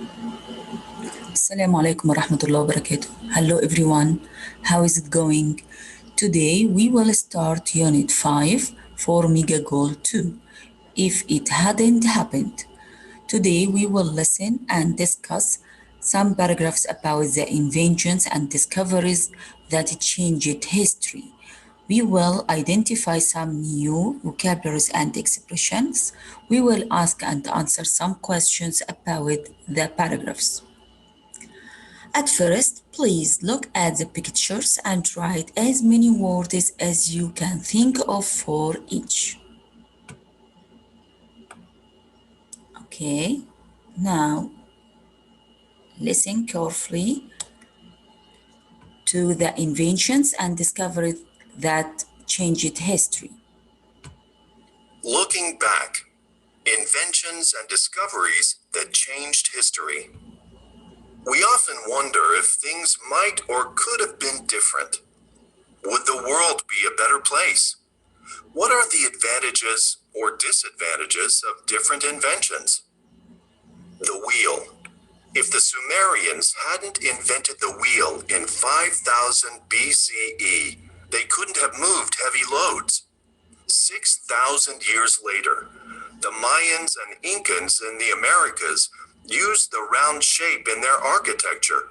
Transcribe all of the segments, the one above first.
Assalamu alaikum wa rahmatullahi wa barakatuh. Hello everyone, how is it going? Today we will start Unit 5 for Mega Goal 2, If It Hadn't Happened. Today we will listen and discuss some paragraphs about the inventions and discoveries that changed history. We will identify some new vocabularies and expressions. We will ask and answer some questions about the paragraphs. At first, please look at the pictures and write as many words as you can think of for each. Okay, now listen carefully to the inventions and discoveries that changed history. Looking back, inventions and discoveries that changed history. We often wonder if things might or could have been different. Would the world be a better place? What are the advantages or disadvantages of different inventions? The wheel. If the Sumerians hadn't invented the wheel in 5000 BCE, they couldn't have moved heavy loads. 6,000 years later, the Mayans and Incans in the Americas used the round shape in their architecture,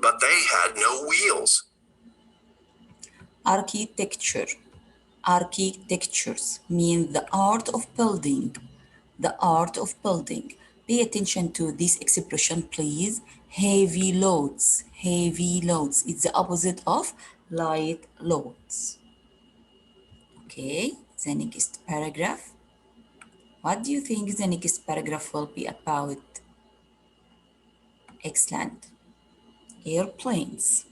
but they had no wheels. Architecture. Architectures mean the art of building. The art of building. Pay attention to this expression, please. Heavy loads. Heavy loads. It's the opposite of light loads. Okay, the next paragraph. What do you think the next paragraph will be about? Excellent. Airplanes.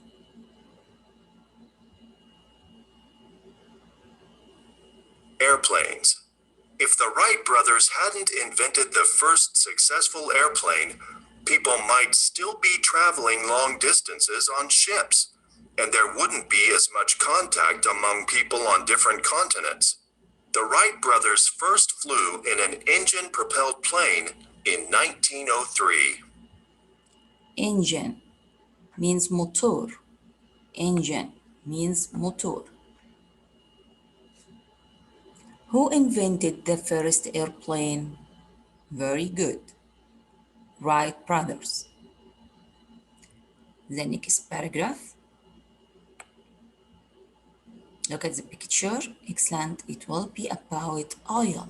Airplanes. If the Wright brothers hadn't invented the first successful airplane, people might still be traveling long distances on ships, and there wouldn't be as much contact among people on different continents. The Wright brothers first flew in an engine-propelled plane in 1903. Engine means motor. Engine means motor. Who invented the first airplane? Very good. Wright brothers. The next paragraph. Look at the picture. Excellent. It will be about oil.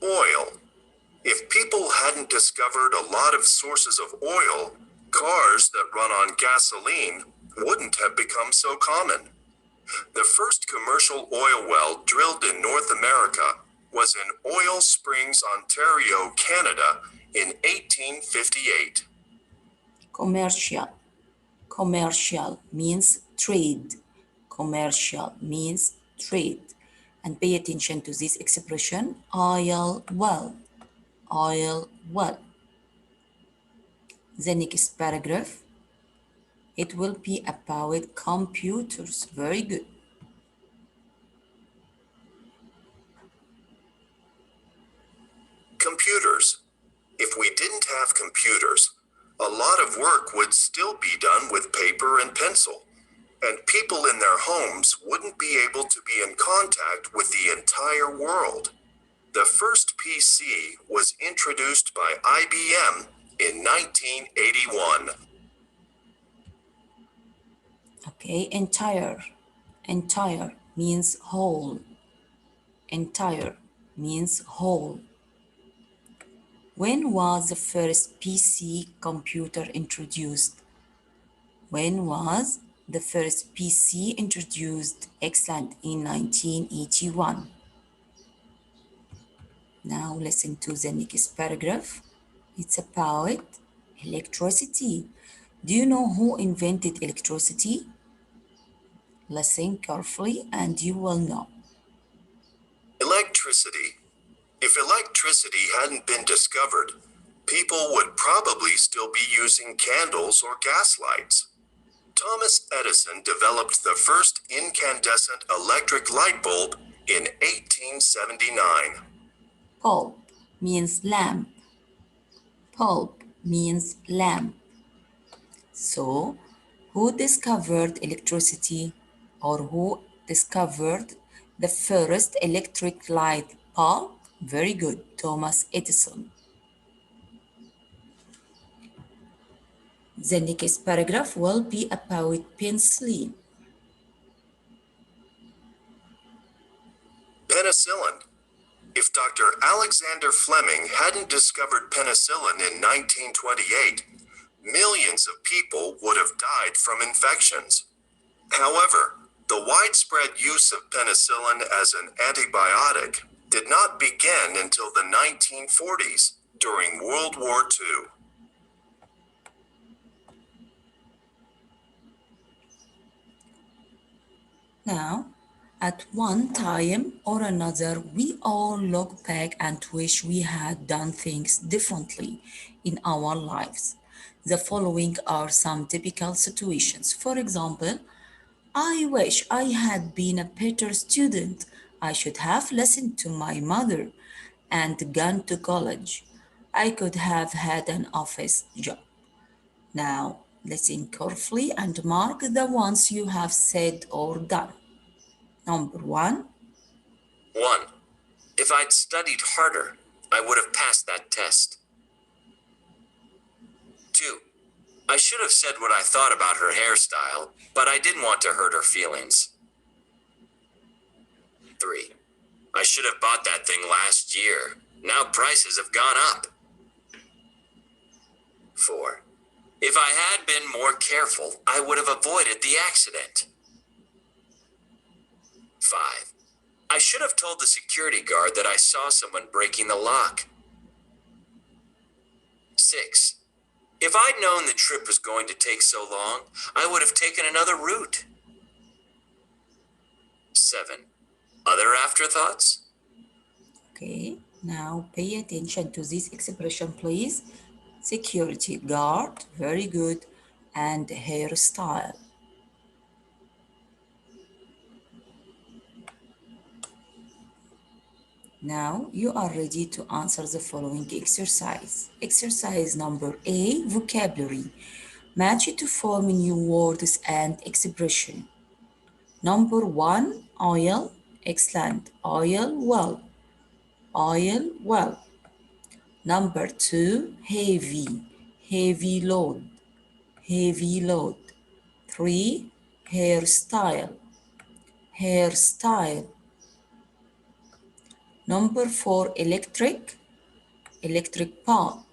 Oil. If people hadn't discovered a lot of sources of oil, cars that run on gasoline wouldn't have become so common. The first commercial oil well drilled in North America was in Oil Springs, Ontario, Canada in 1858. Commercial. Commercial means trade. Commercial means trade. And pay attention to this expression, oil well. Oil well. The next paragraph. It will be about computers. Very good. Computers. If we didn't have computers, a lot of work would still be done with paper and pencil, and people in their homes wouldn't be able to be in contact with the entire world. The first PC was introduced by IBM in 1981. Okay, entire. Entire means whole. Entire means whole. When was the first PC computer introduced? When was the first PC introduced? Excellent, in 1981. Now listen to the next paragraph. It's about electricity. Do you know who invented electricity? Listen carefully and you will know. Electricity. If electricity hadn't been discovered, people would probably still be using candles or gas lights. Thomas Edison developed the first incandescent electric light bulb in 1879. Bulb means lamp. Bulb means lamp. So, who discovered electricity, or who discovered the first electric light bulb? Very good, Thomas Edison. The next paragraph will be about penicillin. Penicillin. If Dr. Alexander Fleming hadn't discovered penicillin in 1928, millions of people would have died from infections. However, the widespread use of penicillin as an antibiotic did not begin until the 1940s during World War II. Now, at one time or another, we all look back and wish we had done things differently in our lives. The following are some typical situations. For example, I wish I had been a better student. I should have listened to my mother and gone to college. I could have had an office job. Now, listen carefully and mark the ones you have said or done. Number 1. 1. If I'd studied harder, I would have passed that test. 2. I should have said what I thought about her hairstyle, but I didn't want to hurt her feelings. 3. I should have bought that thing last year. Now prices have gone up. 4. If I had been more careful, I would have avoided the accident. 5. I should have told the security guard that I saw someone breaking the lock. 6. If I'd known the trip was going to take so long, I would have taken another route. 7. Other afterthoughts? Okay, now pay attention to this expression, please. Security guard, very good, and hairstyle. Now you are ready to answer the following exercise. Exercise number A, vocabulary. Match to form new words and expression. Number 1, oil. Excellent. Oil well. Oil well. Number 2, heavy. Heavy load. Heavy load. 3, hairstyle. Hairstyle. Number 4, electric. Electric bulb.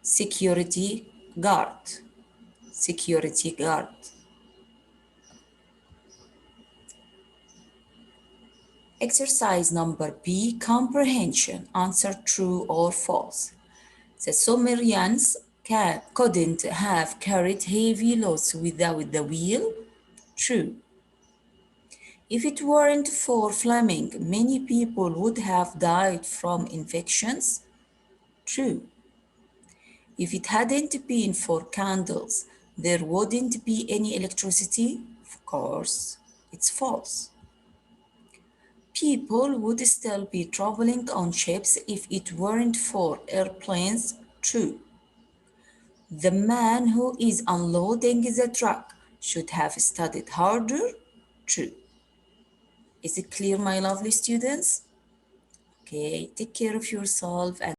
Security guard. Security guard. Exercise number B, comprehension. Answer true or false. The Sumerians couldn't have carried heavy loads without the wheel. True. If it weren't for Fleming, many people would have died from infections. True. If it hadn't been for candles, there wouldn't be any electricity. Of course, it's false. People would still be traveling on ships if it weren't for airplanes. True. The man who is unloading the truck should have studied harder. True. Is it clear, my lovely students? Okay, take care of yourself and